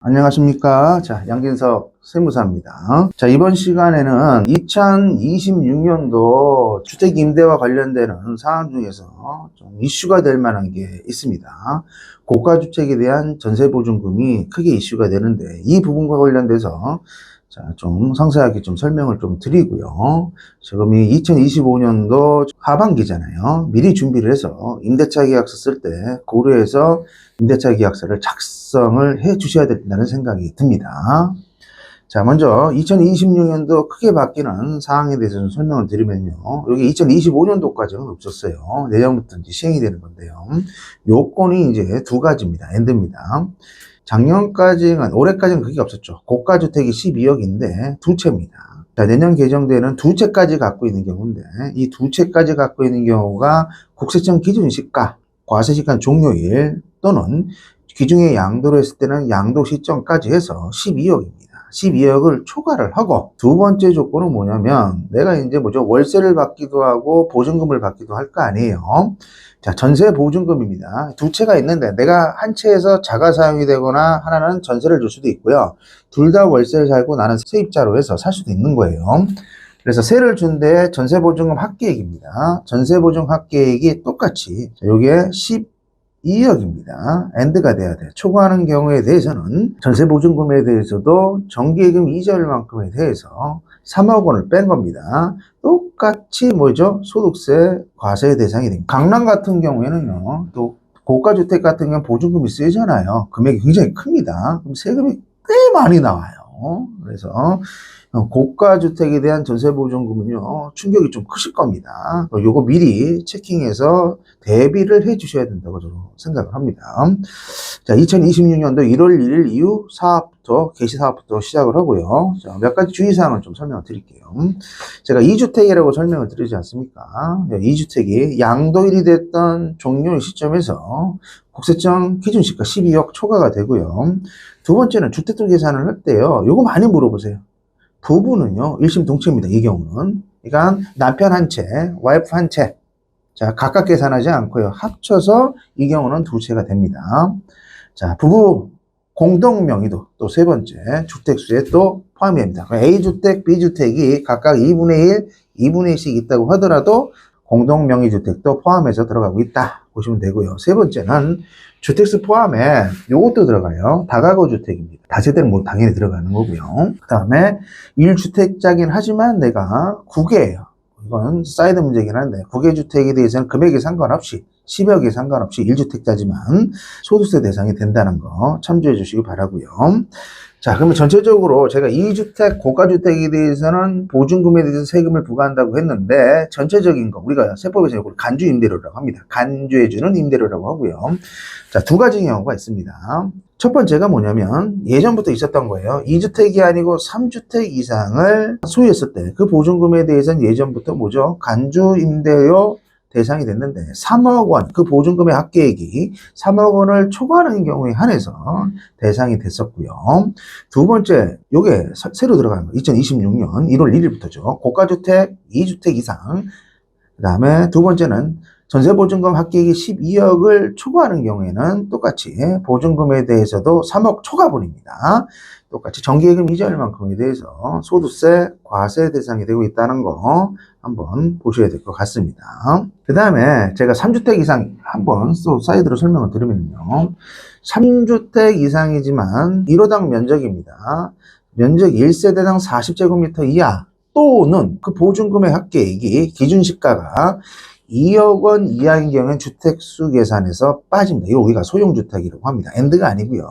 안녕하십니까. 자, 양진석 세무사입니다. 자, 이번 시간에는 2026년도 주택 임대와 관련되는 사안 중에서 좀 이슈가 될 만한 게 있습니다. 고가주택에 대한 전세보증금이 크게 이슈가 되는데, 이 부분과 관련돼서 자, 좀 상세하게 좀 설명을 좀 드리고요. 지금이 2025년도 하반기잖아요. 미리 준비를 해서 임대차 계약서 쓸 때 고려해서 임대차 계약서를 작성을 해 주셔야 된다는 생각이 듭니다. 자, 먼저 2026년도 크게 바뀌는 사항에 대해서 좀 설명을 드리면요. 여기 2025년도까지는 없었어요. 내년부터 이제 시행이 되는 건데요. 요건이 이제 두 가지입니다. 엔드입니다. 작년까지는, 올해까지는 그게 없었죠. 고가주택이 12억인데 두 채입니다. 자, 내년 개정되는 두 채까지 갖고 있는 경우인데, 이 두 채까지 갖고 있는 경우가 국세청 기준 시가, 과세시간 종료일 또는 기준의 양도로 했을 때는 양도 시점까지 해서 12억입니다. 12억을 초과를 하고, 두 번째 조건은 뭐냐면, 내가 이제 월세를 받기도 하고 보증금을 받기도 할 거 아니에요. 자, 전세 보증금입니다. 두 채가 있는데 내가 한 채에서 자가 사용이 되거나 하나는 전세를 줄 수도 있고요. 둘 다 월세를 살고 나는 세입자로 해서 살 수도 있는 거예요. 그래서 세를 준데 전세보증금 합계액입니다. 전세보증 합계액이 똑같이 요게 12억입니다. 엔드가 돼야 돼요. 초과하는 경우에 대해서는 전세보증금에 대해서도 정기예금 이자율만큼에 대해서 3억 원을 뺀 겁니다. 똑같이 소득세 과세 대상이 됩니다. 강남 같은 경우에는요, 또 고가주택 같은 경우는 보증금이 세잖아요. 금액이 굉장히 큽니다. 그럼 세금이 꽤 많이 나와요. 그래서 고가주택에 대한 전세보증금은요, 충격이 좀 크실 겁니다. 요거 미리 체킹해서 대비를 해 주셔야 된다고 저는 생각을 합니다. 자, 2026년도 1월 1일 이후 개시 사업부터 시작을 하고요. 자, 몇 가지 주의사항을 좀 설명을 드릴게요. 제가 2주택이라고 설명을 드리지 않습니까? 2주택이 양도일이 됐던 종료 시점에서 국세청 기준시가 12억 초과가 되고요. 두 번째는 주택도 계산을 할 때요. 요거 많이 물어보세요. 부부는요, 일심동체입니다. 이 경우는. 그러니까 남편 한 채, 와이프 한 채. 자, 각각 계산하지 않고요. 합쳐서 이 경우는 두 채가 됩니다. 자, 부부 공동 명의도 또 세 번째 주택수에 또 포함이 됩니다. A주택, B주택이 각각 2분의 1, 2분의 1씩 있다고 하더라도 공동 명의주택도 포함해서 들어가고 있다 보시면 되고요. 세 번째는 주택수 포함에 요것도 들어가요. 다가구 주택입니다. 다세대는 당연히 들어가는 거고요. 그 다음에 1주택자긴 하지만 내가 9개예요. 이건 사이드 문제긴 한데 9개 주택에 대해서는 금액에 상관없이 10억에 상관없이 1주택자지만 소득세 대상이 된다는 거 참조해 주시기 바라고요. 자, 그러면 전체적으로 제가 2주택, 고가주택에 대해서는 보증금에 대해서 세금을 부과한다고 했는데, 전체적인 거, 우리가 세법에서 이걸 간주임대료라고 합니다. 간주해주는 임대료라고 하고요. 자, 두 가지 경우가 있습니다. 첫 번째가 뭐냐면, 예전부터 있었던 거예요. 2주택이 아니고 3주택 이상을 소유했을 때, 그 보증금에 대해서는 예전부터 간주임대료 대상이 됐는데 3억 원, 그 보증금의 합계액이 3억 원을 초과하는 경우에 한해서 대상이 됐었고요. 두 번째, 요게 새로 들어가는 거, 2026년 1월 1일부터죠. 고가주택 2주택 이상. 그 다음에 두 번째는 전세보증금 합계액이 12억을 초과하는 경우에는 똑같이 보증금에 대해서도 3억 초과분입니다. 똑같이 정기예금 이자율만큼에 대해서 소득세 과세 대상이 되고 있다는 거 한번 보셔야 될 것 같습니다. 그 다음에 제가 3주택 이상 한번 또 사이드로 설명을 드리면요. 3주택 이상이지만 1호당 면적입니다. 면적 1세대당 40제곱미터 이하 또는 그 보증금의 합계액이 기준시가가 2억 원 이하인 경우엔 주택수 계산에서 빠집니다. 이거 우리가 소형주택이라고 합니다. 엔드가 아니고요.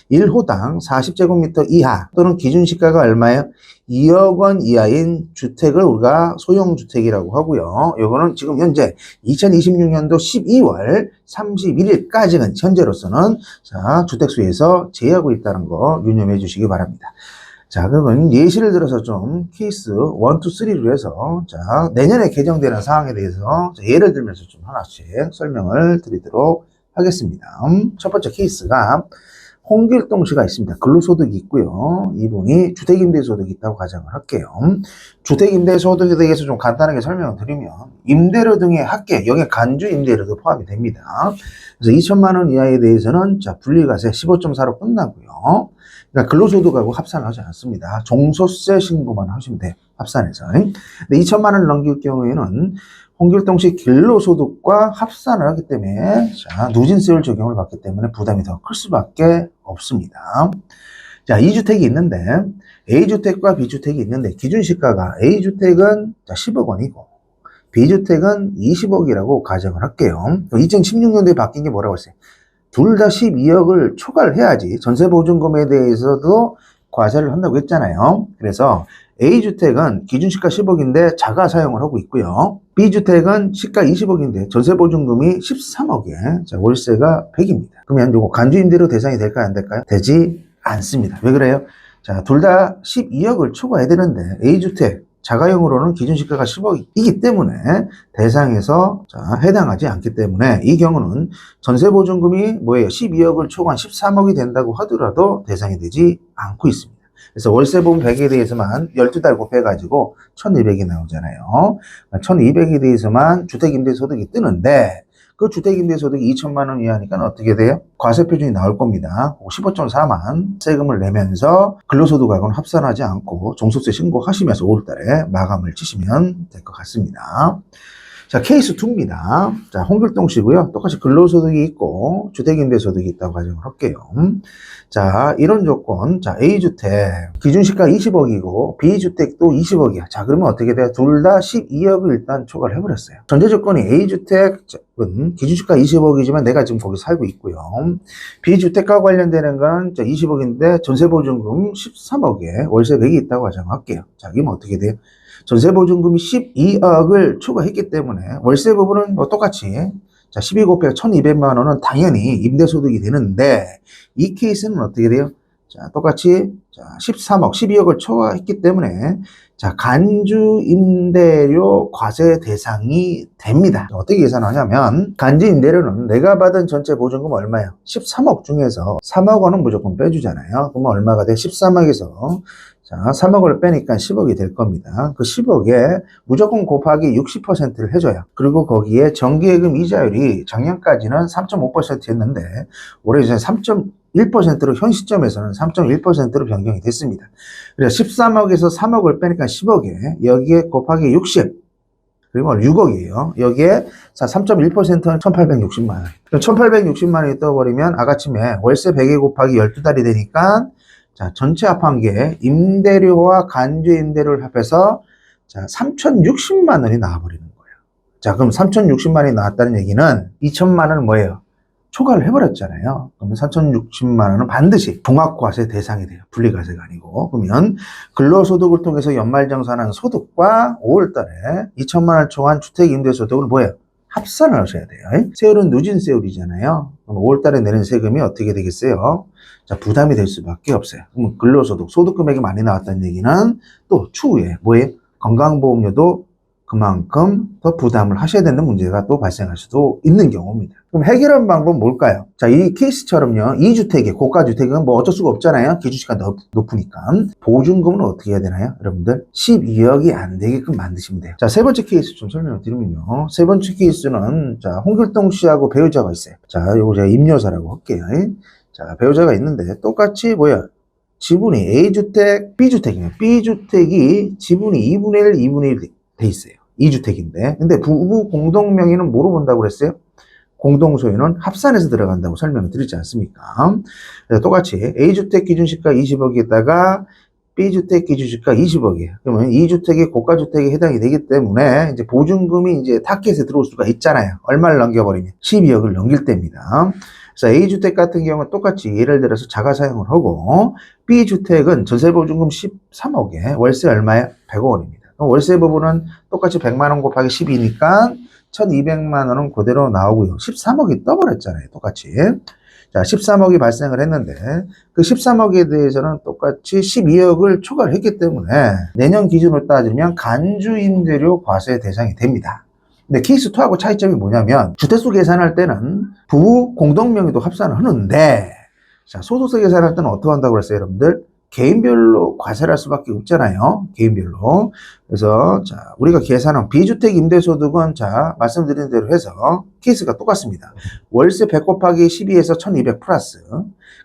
1호당 40제곱미터 이하 또는 기준시가가 얼마예요? 2억 원 이하인 주택을 우리가 소형주택이라고 하고요. 이거는 지금 현재 2026년도 12월 31일까지는 현재로서는 자, 주택수에서 제외하고 있다는 거 유념해 주시기 바랍니다. 자, 그러면 예시를 들어서 좀 케이스 1, 2, 3로 해서 자, 내년에 개정되는 사항에 대해서 예를 들면서 좀 하나씩 설명을 드리도록 하겠습니다. 첫 번째 케이스가 홍길동 씨가 있습니다. 근로소득이 있고요. 이분이 주택임대소득이 있다고 가정을 할게요. 주택임대소득에 대해서 좀 간단하게 설명을 드리면 임대료 등의 합계, 여기에 간주임대료도 포함이 됩니다. 그래서 2천만 원 이하에 대해서는 자 분리과세 15.4로 끝나고요. 그러니까 근로소득하고 합산을 하지 않습니다. 종소세 신고만 하시면 돼요. 합산해서. 근데 2천만 원을 넘길 경우에는 홍길동 씨 근로소득과 합산을 하기 때문에 자, 누진세율 적용을 받기 때문에 부담이 더 클 수밖에 없습니다. 자, A주택이 있는데 A주택과 B주택이 있는데 기준시가가 A주택은 10억 원이고 B주택은 20억이라고 가정을 할게요. 2016년도에 바뀐 게 뭐라고 했어요? 둘 다 12억을 초과를 해야지 전세보증금에 대해서도 과세를 한다고 했잖아요. 그래서 A주택은 기준시가 10억인데 자가 사용을 하고 있고요. B주택은 시가 20억인데 전세보증금이 13억에 자, 월세가 100입니다. 그러면 이거 간주임대료 대상이 될까요? 안 될까요? 되지 않습니다. 왜 그래요? 자, 둘 다 12억을 초과해야 되는데 A주택 자가용으로는 기준시가가 10억이기 때문에 대상에서 자, 해당하지 않기 때문에 이 경우는 전세보증금이 뭐예요? 12억을 초과한 13억이 된다고 하더라도 대상이 되지 않고 있습니다. 그래서 월세보험 100에 대해서만 12달 곱해가지고 1200이 나오잖아요. 1200에 대해서만 주택임대소득이 뜨는데 그 주택임대소득이 2천만 원 이하니까 어떻게 돼요? 과세표준이 나올 겁니다. 15.4만 세금을 내면서 근로소득하고는 합산하지 않고 종소세 신고하시면서 5월달에 마감을 치시면 될 것 같습니다. 자, 케이스 2입니다. 자, 홍길동 씨고요. 똑같이 근로소득이 있고 주택임대소득이 있다고 가정을 할게요. 자, 이런 조건. 자, A주택 기준시가 20억이고 B주택도 20억이야. 자, 그러면 어떻게 돼요? 둘 다 12억을 일단 초과를 해버렸어요. 전제 조건이 A주택은 기준시가 20억이지만 내가 지금 거기 살고 있고요. B주택과 관련되는 건 20억인데 전세보증금 13억에 월세 100이 있다고 가정할게요. 자, 그러면 어떻게 돼요? 전세보증금이 12억을 초과했기 때문에 월세 부분은 뭐 똑같이 자, 12 곱하기 1200만 원은 당연히 임대소득이 되는데 이 케이스는 어떻게 돼요? 자, 똑같이 자, 13억, 12억을 초과했기 때문에 자, 간주임대료 과세 대상이 됩니다. 어떻게 계산하냐면 간주임대료는 내가 받은 전체 보증금 얼마예요? 13억 중에서 3억 원은 무조건 빼주잖아요. 그러면 얼마가 돼? 13억에서 자, 3억을 빼니까 10억이 될 겁니다. 그 10억에 무조건 곱하기 60%를 해줘요. 그리고 거기에 정기예금 이자율이 작년까지는 3.5%였는데 올해 이제 3.1%로 현 시점에서는 3.1%로 변경이 됐습니다. 그래서 13억에서 3억을 빼니까 10억에 여기에 곱하기 60 그리고 6억이에요. 여기에 3.1%는 1860만 원. 1860만 원이 떠버리면 아까침에 월세 100에 곱하기 12달이 되니까 자, 전체 합한 게 임대료와 간주임대료를 합해서 자, 3060만 원이 나와버리는 거예요. 자, 그럼 3060만 원이 나왔다는 얘기는 2천만 원은 뭐예요? 초과를 해버렸잖아요. 그러면 3060만 원은 반드시 종합과세 대상이 돼요. 분리과세가 아니고. 그러면 근로소득을 통해서 연말정산한 소득과 5월달에 2천만 원 초과한 주택임대소득은 뭐예요? 합산을 하셔야 돼요. 세율은 누진세율이잖아요. 그럼 5월달에 내는 세금이 어떻게 되겠어요? 자, 부담이 될 수밖에 없어요. 그럼 근로소득, 소득금액이 많이 나왔다는 얘기는 또 추후에 뭐예요? 건강보험료도 그만큼 더 부담을 하셔야 되는 문제가 또 발생할 수도 있는 경우입니다. 그럼 해결하는 방법은 뭘까요? 자, 이 케이스처럼요. 2주택에, 고가주택은 뭐 어쩔 수가 없잖아요. 기준시가 높으니까. 보증금은 어떻게 해야 되나요? 여러분들 12억이 안 되게끔 만드시면 돼요. 자, 세 번째 케이스 좀 설명을 드리면요. 세 번째 케이스는 자, 홍길동 씨하고 배우자가 있어요. 자, 요거 제가 임여사라고 할게요. 자, 배우자가 있는데 똑같이 뭐야? 지분이 A주택, B주택이에요. B주택이 지분이 2분의 1, 2분의 1 돼 있어요. 2주택인데. 근데 부부 공동 명의는 뭐로 본다고 그랬어요? 공동 소유는 합산해서 들어간다고 설명을 드리지 않습니까? 똑같이 A주택 기준시가 20억에다가 B주택 기준시가 20억이에요. 그러면 2주택이 고가주택에 해당이 되기 때문에 이제 보증금이 이제 타켓에 들어올 수가 있잖아요. 얼마를 넘겨버리면 12억을 넘길 때입니다. 그래서 A주택 같은 경우는 똑같이 예를 들어서 자가 사용을 하고 B주택은 전세보증금 13억에 월세 얼마예요? 100억 원입니다. 월세 부분은 똑같이 100만 원 곱하기 10이니까 1200만 원은 그대로 나오고요. 13억이 떠버렸잖아요. 똑같이. 자, 13억이 발생을 했는데 그 13억에 대해서는 똑같이 12억을 초과를 했기 때문에 내년 기준으로 따지면 간주임대료 과세 대상이 됩니다. 근데 케이스 2하고 차이점이 뭐냐면 주택수 계산할 때는 부부 공동명의도 합산을 하는데 자, 소득세 계산할 때는 어떻게 한다고 그랬어요, 여러분들? 개인별로 과세할 수밖에 없잖아요. 개인별로. 그래서 자, 우리가 계산한 비주택 임대소득은 자, 말씀드린 대로 해서 케이스가 똑같습니다. 월세 100 곱하기 12에서 1200 플러스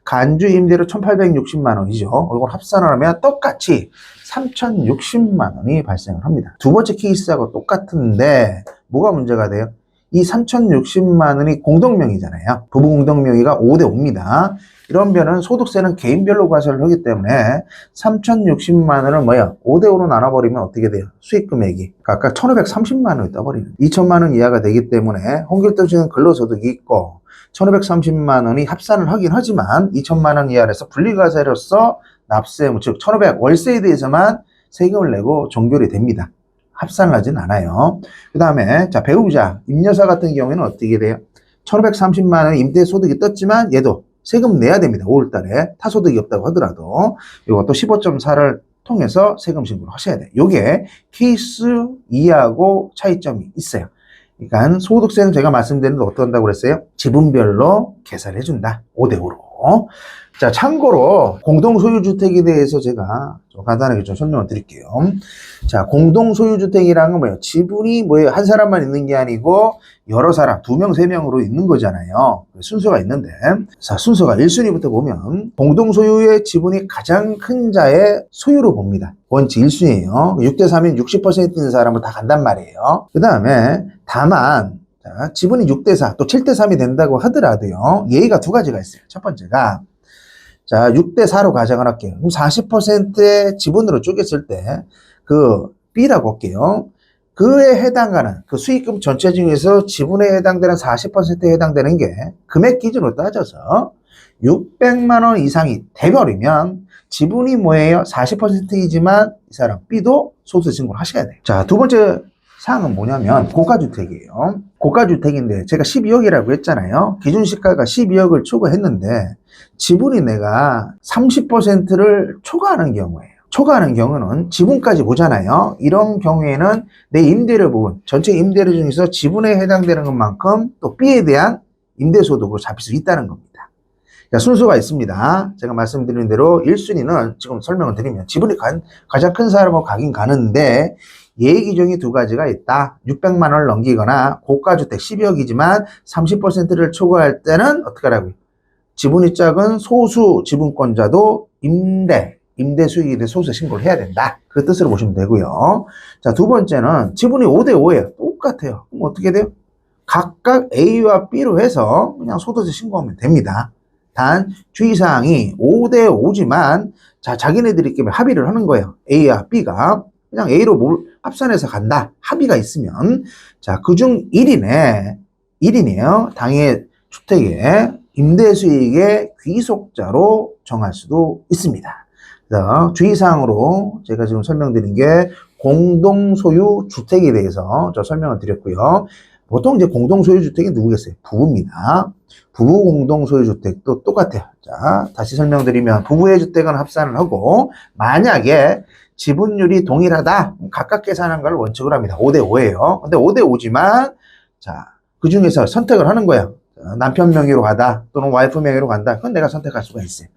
간주 임대료 1860만 원이죠. 이걸 합산을 하면 똑같이 3060만 원이 발생을 합니다. 두 번째 케이스하고 똑같은데 뭐가 문제가 돼요? 이 3060만 원이 공동명의잖아요. 부부 공동명의가 5대 5입니다. 이런 변은 소득세는 개인별로 과세를 하기 때문에 3060만 원을 뭐야? 5대 5로 나눠버리면 어떻게 돼요? 수익 금액이 각각 1530만 원이 떠버리는 2000만 원 이하가 되기 때문에 홍길동씨는 근로소득이 있고 1530만 원이 합산을 하긴 하지만 2000만 원 이하에서 분리과세로서 납세, 즉 1500 월세에 대해서만 세금을 내고 종결이 됩니다. 합산을 하진 않아요. 그 다음에 자, 배우자, 임여사 같은 경우에는 어떻게 돼요? 1530만 원 임대소득이 떴지만 얘도 세금 내야 됩니다. 5월달에 타소득이 없다고 하더라도 이것도 15.4를 통해서 세금 신고를 하셔야 돼요. 이게 케이스 2하고 차이점이 있어요. 그러니까 소득세는 제가 말씀드렸는데 어떻게 한다고 그랬어요? 지분별로 계산을 해준다. 5대 5로. 자, 참고로 공동소유주택에 대해서 제가 좀 간단하게 좀 설명을 드릴게요. 자, 공동소유주택이라는 건 뭐예요? 지분이 뭐예요? 한 사람만 있는 게 아니고 여러 사람, 2명, 3명으로 있는 거잖아요. 순서가 있는데, 자, 순서가 1순위부터 보면 공동소유의 지분이 가장 큰 자의 소유로 봅니다. 원칙 1순위예요. 6대 3인 60% 있는 사람은 다 간단 말이에요. 그 다음에 다만 자, 지분이 6대 4, 또 7대 3이 된다고 하더라도요. 예의가 두 가지가 있어요. 첫 번째가 자, 6대 4로 가정을 할게요. 그럼 40%의 지분으로 쪼갰을 때 그 B라고 할게요. 그에 해당하는 그 수익금 전체 중에서 지분에 해당되는 40%에 해당되는 게 금액 기준으로 따져서 600만 원 이상이 돼버리면 지분이 뭐예요? 40%이지만 이 사람 B도 소득세 신고를 하셔야 돼요. 자, 두 번째 사항은 뭐냐면 고가주택이에요. 고가주택인데 제가 12억이라고 했잖아요. 기준시가가 12억을 초과했는데 지분이 내가 30%를 초과하는 경우예요. 초과하는 경우는 지분까지 보잖아요. 이런 경우에는 내 임대료 부분, 전체 임대료 중에서 지분에 해당되는 것만큼 또 B에 대한 임대소득으로 잡힐 수 있다는 겁니다. 그러니까 순서가 있습니다. 제가 말씀드린 대로 1순위는 지금 설명을 드리면 지분이 가장 큰 사람하고 가긴 가는데 예외 기준이 두 가지가 있다. 600만 원을 넘기거나 고가주택 12억이지만 30%를 초과할 때는 어떻게 하라고요? 지분이 작은 소수 지분권자도 임대 수익에 대해 소득세 신고를 해야 된다. 그 뜻으로 보시면 되고요. 자, 두 번째는 지분이 5대 5예요. 똑같아요. 그럼 어떻게 돼요? 각각 A와 B로 해서 그냥 소득세 신고하면 됩니다. 단 주의사항이 5대 5지만 자, 자기네들이 합의를 하는 거예요. A와 B가 그냥 A로 합산해서 간다. 합의가 있으면 자, 그중 1인이네요. 당해 주택의 임대수익의 귀속자로 정할 수도 있습니다. 그래서 주의사항으로 제가 지금 설명드린 게 공동소유 주택에 대해서 저 설명을 드렸고요. 보통 이제 공동소유 주택이 누구겠어요? 부부입니다. 부부 공동소유 주택도 똑같아요. 자, 다시 설명드리면 부부의 주택은 합산을 하고 만약에 지분율이 동일하다. 각각 계산한 걸 원칙으로 합니다. 5대 5예요. 근데 5대 5지만 자, 그 중에서 선택을 하는 거예요. 남편 명의로 가다 또는 와이프 명의로 간다. 그건 내가 선택할 수가 있어요.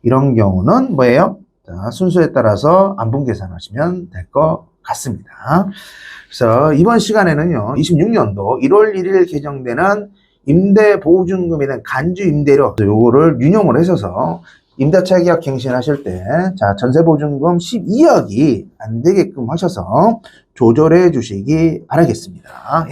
이런 경우는 뭐예요? 자, 순서에 따라서 안분 계산하시면 될 것 같습니다. 그래서 이번 시간에는요, 26년도 1월 1일 개정되는 임대보증금에 대한 간주 임대료 요거를 윤용을 하셔서 임대차 계약 갱신하실 때, 자, 전세보증금 12억이 안 되게끔 하셔서 조절해 주시기 바라겠습니다. 예.